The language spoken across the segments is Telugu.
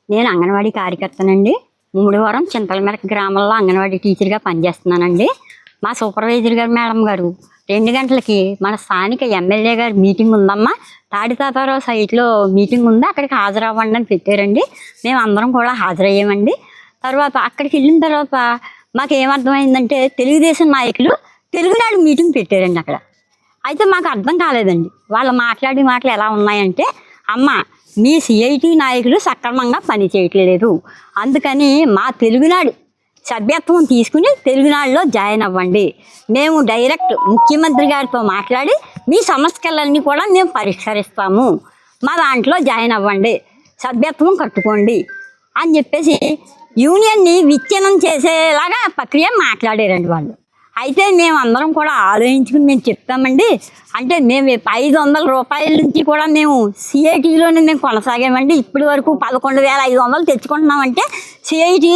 నేను అంగన్వాడీ కార్యకర్తనండి. ముమ్మడివరం చింతలమెరక గ్రామంలో అంగన్వాడీ టీచర్గా పనిచేస్తున్నానండి. మా సూపర్వైజర్ గారు మేడం గారు 2 గంటలకి మన స్థానిక ఎమ్మెల్యే గారు మీటింగ్ ఉందమ్మా, తాడితాతారావు సైట్లో మీటింగ్ ఉంది, అక్కడికి హాజరవ్వండి అని పెట్టారండి. మేము అందరం కూడా హాజరయ్యామండి. తర్వాత అక్కడికి వెళ్ళిన తర్వాత మాకు ఏమర్థమైందంటే తెలుగుదేశం నాయకులు తెలుగునాడు మీటింగ్ పెట్టారండి అక్కడ. అయితే మాకు అర్థం కాలేదండి. వాళ్ళు మాట్లాడే మాటలు ఎలా ఉన్నాయంటే, అమ్మ మీ సిఐటి నాయకులు సక్రమంగా పని చేయట్లేదు, అందుకని మా తెలుగునాడు సభ్యత్వం తీసుకుని తెలుగునాడులో జాయిన్ అవ్వండి, మేము డైరెక్ట్ ముఖ్యమంత్రి గారితో మాట్లాడి మీ సమస్యలన్నీ కూడా మేము పరిష్కరిస్తాము, మా దాంట్లో జాయిన్ అవ్వండి, సభ్యత్వం కట్టుకోండి అని చెప్పేసి యూనియన్ని విచ్ఛిన్నం చేసేలాగా ప్రక్రియ మాట్లాడారండి వాళ్ళు. అయితే మేము అందరం కూడా ఆలోచించుకుని మేము చెప్తామండి. అంటే మేము 500 రూపాయల నుంచి కూడా మేము సిఐటిలోనే మేము కొనసాగామండి. ఇప్పటి వరకు 11,500 తెచ్చుకుంటున్నామంటే సిఐటి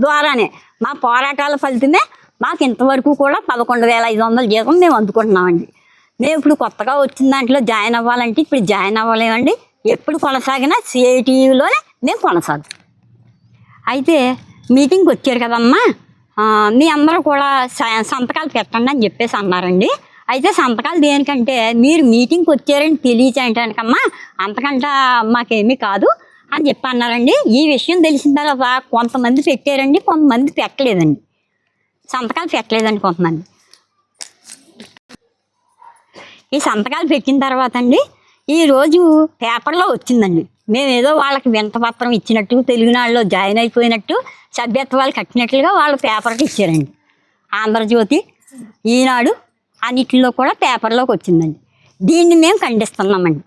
ద్వారానే మా పోరాటాల ఫలితమే మాకు ఇంతవరకు కూడా 11,500 జీతం మేము అందుకుంటున్నామండి. మేము ఇప్పుడు కొత్తగా వచ్చిన దాంట్లో జాయిన్ అవ్వాలంటే ఇప్పుడు జాయిన్ అవ్వలేమండి. ఎప్పుడు కొనసాగినా సిఐటిలోనే మేము కొనసాగుతాం. అయితే మీటింగ్కి వచ్చారు కదమ్మా, మీ అందరూ కూడా సంతకాలు పెట్టండి అని చెప్పేసి అన్నారండి. అయితే సంతకాలు దేనికంటే మీరు మీటింగ్కి వచ్చారని తెలియచేయటానికమ్మా, అంతకంటే మాకేమీ కాదు అని చెప్పి అన్నారండి. ఈ విషయం తెలిసిన తర్వాత కొంతమంది పెట్టారండి, కొంతమంది పెట్టలేదండి, సంతకాలు పెట్టలేదండి కొంతమంది. ఈ సంతకాలు పెట్టిన తర్వాత అండి ఈరోజు పేపర్లో వచ్చిందండి, మేము ఏదో వాళ్ళకి వింతపత్రం ఇచ్చినట్టు తెలుగునాడులో జాయిన్ అయిపోయినట్టు సభ్యత్వాలు కట్టినట్లుగా వాళ్ళు పేపర్కి ఇచ్చారండి. ఆంధ్రజ్యోతి, ఈనాడు అన్నిటిలో కూడా పేపర్లోకి వచ్చిందండి. దీన్ని మేము ఖండిస్తున్నామండి.